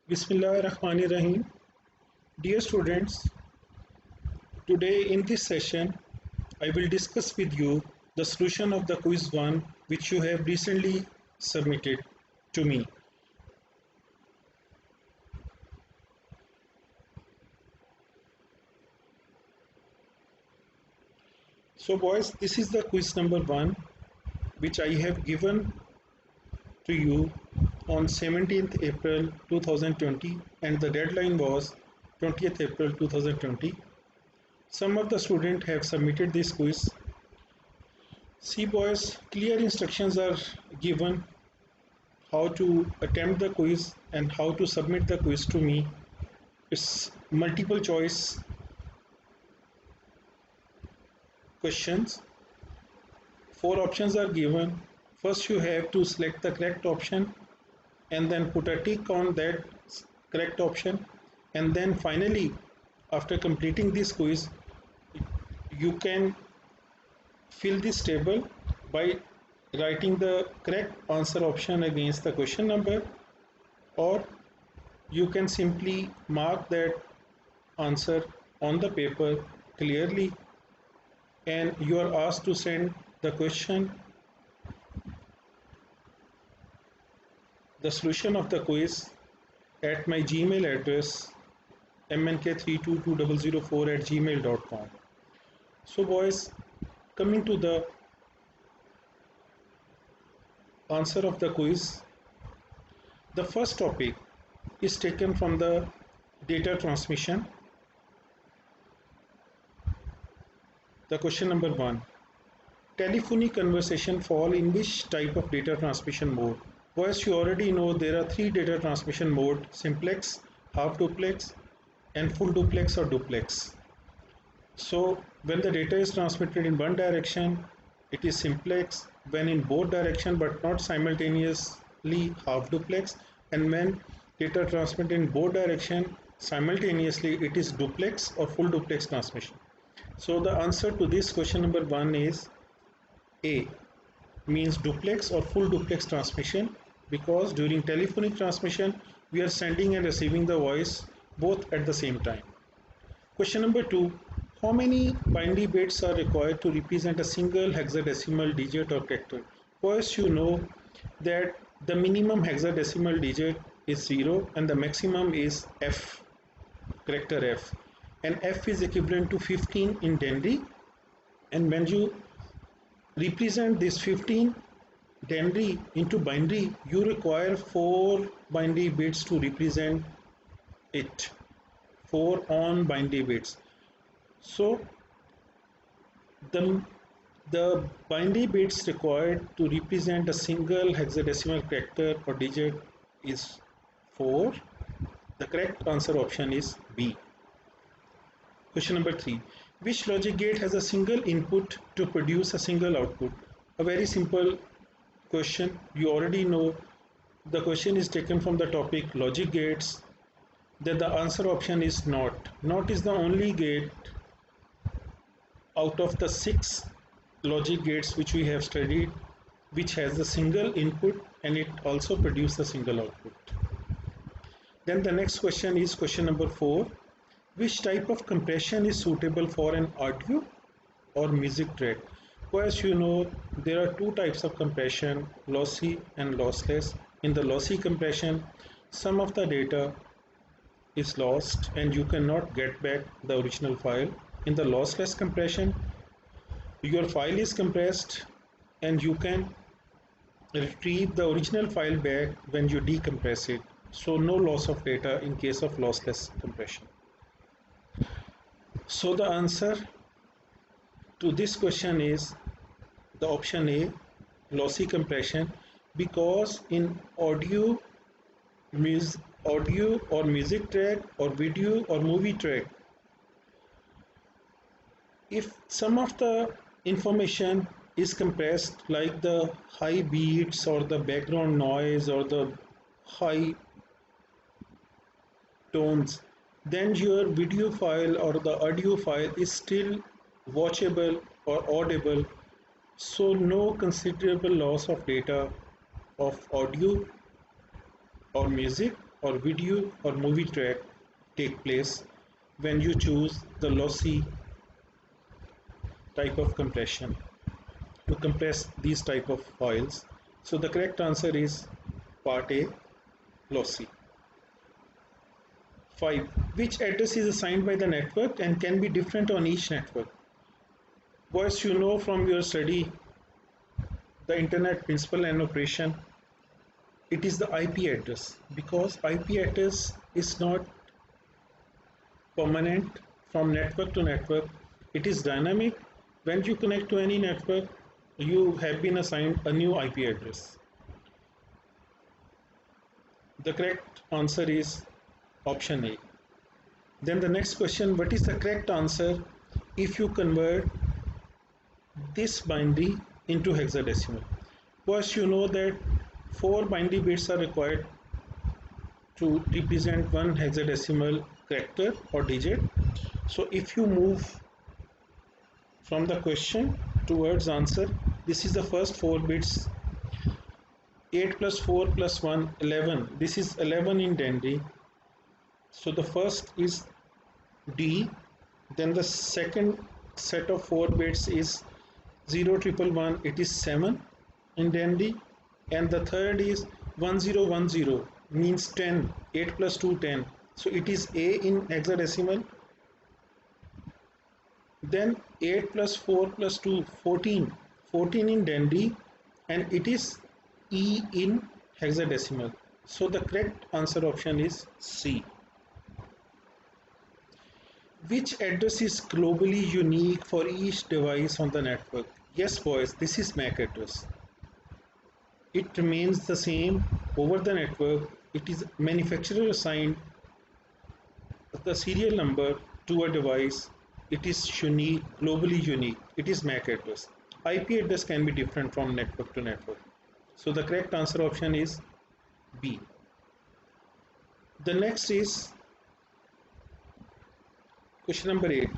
Bismillahirrahmanirrahim. Dear students, today in this session, I will discuss with you the solution of the quiz 1 which you have recently submitted to me. So boys, this is the quiz number 1 which I have given to you on 17th April 2020 and the deadline was 20th April 2020. Some of the students have submitted this quiz. See boys, clear instructions are given how to attempt the quiz and how to submit the quiz to me. It's multiple choice questions. 4 options are given. First you have to select the correct option and then put a tick on that correct option, and then finally after completing this quiz you can fill this table by writing the correct answer option against the question number, or you can simply mark that answer on the paper clearly and you are asked to send the question, the solution of the quiz at my Gmail address mnk322004@gmail.com. So boys, coming to the answer of the quiz, the first topic is taken from the data transmission. The question number 1, telephony conversation fall in which type of data transmission mode? Boys, you already know there are 3 data transmission mode: simplex, half duplex and full duplex or duplex. So when the data is transmitted in one direction, it is simplex; when in both direction but not simultaneously, half duplex; and when data transmitted in both direction simultaneously, it is duplex or full duplex transmission. So the answer to this question number 1 is A, means duplex or full duplex transmission, because during telephonic transmission we are sending and receiving the voice both at the same time. Question number 2, how many binary bits are required to represent a single hexadecimal digit or character? First, you know that the minimum hexadecimal digit is 0 and the maximum is F, character F, and F is equivalent to 15 in denary, and when you represent this 15 denary into binary, you require 4 binary bits to represent it, 4 on binary bits. So the binary bits required to represent a single hexadecimal character or digit is 4. The correct answer option is B. Question number 3, which logic gate has a single input to produce a single output? A very simple question. You already know the question is taken from the topic logic gates. Then the answer option is NOT. NOT is the only gate out of the 6 logic gates which we have studied which has a single input and it also produces a single output. Then the next question is question number 4, which type of compression is suitable for an audio or music track? As you know, there are 2 types of compression, lossy and lossless. In the lossy compression, some of the data is lost and you cannot get back the original file. In the lossless compression, your file is compressed and you can retrieve the original file back when you decompress it. So no loss of data in case of lossless compression. So the answer to this question is the option A, lossy compression, because in audio or music track or video or movie track, if some of the information is compressed like the high beats or the background noise or the high tones, then your video file or the audio file is still watchable or audible, so no considerable loss of data of audio or music or video or movie track take place when you choose the lossy type of compression to compress these type of files. So the correct answer is part A, lossy. 5. Which address is assigned by the network and can be different on each network? Boys, you know from your study the internet principle and operation, it is the IP address, because IP address is not permanent from network to network, it is dynamic. When you connect to any network, you have been assigned a new IP address. The correct answer is option A. Then the next question, what is the correct answer if you convert this binary into hexadecimal? First, you know that 4 binary bits are required to represent one hexadecimal character or digit. So if you move from the question towards answer, this is the first 4 bits. 8 plus 4 plus 1, 11. This is 11 in Dendy. So the first is D. Then the second set of 4 bits is 0111. It is 7 in Dendy. And the third is 1010, means 10. 8 plus 2, 10. So it is A in hexadecimal. Then 8 plus 4 plus 2, 14. 14 in Dendy, and it is E in hexadecimal. So the correct answer option is C. Which address is globally unique for each device on the network? Yes, boys, this is MAC address. It remains the same over the network. It is manufacturer assigned the serial number to a device. It is unique, globally unique. It is MAC address. IP address can be different from network to network. So the correct answer option is B. The next is question number 8.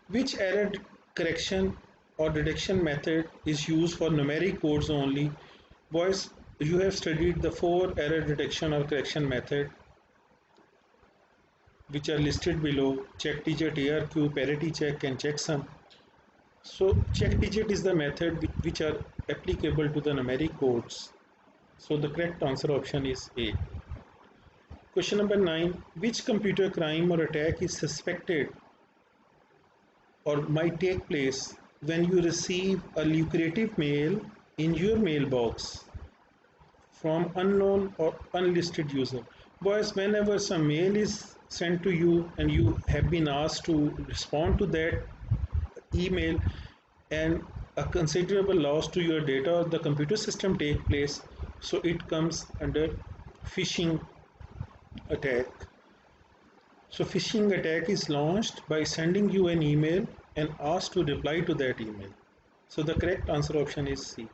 Which error correction or detection method is used for numeric codes only? Boys, you have studied the 4 error detection or correction method which are listed below: check digit, ARQ, parity check, and checksum. So check digit is the method which are applicable to the numeric codes. So the correct answer option is A. Question number 9. Which computer crime or attack is suspected or might take place when you receive a lucrative mail in your mailbox from unknown or unlisted user? Boys, whenever some mail is sent to you and you have been asked to respond to that email and a considerable loss to your data or the computer system take place, so it comes under phishing attack. So phishing attack is launched by sending you an email and asked to reply to that email. So the correct answer option is C.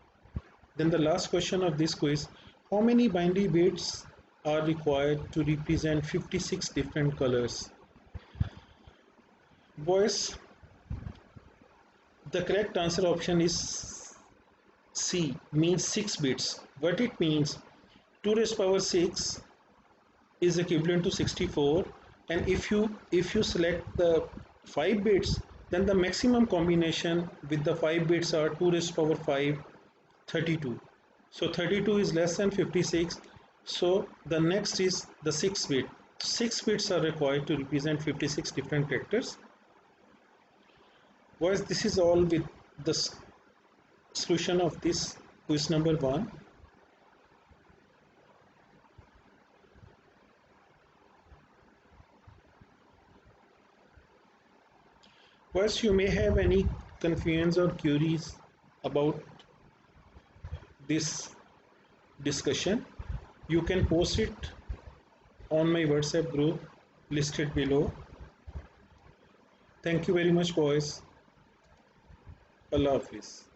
Then the last question of this quiz: how many binary bits are required to represent 56 different colors? Boys, the correct answer option is C, means 6 bits. What it means: 2 raised power 6 is equivalent to 64, and if you select the 5 bits, then the maximum combination with the 5 bits are 2 raised power 5, 32. So 32 is less than 56. So the next is the 6 bit. 6 bits are required to represent 56 different characters. Boys, this is all with the solution of this quiz number 1. Boys, you may have any confusions or queries about this discussion. You can post it on my WhatsApp group listed below. Thank you very much, boys. Allah Hafiz.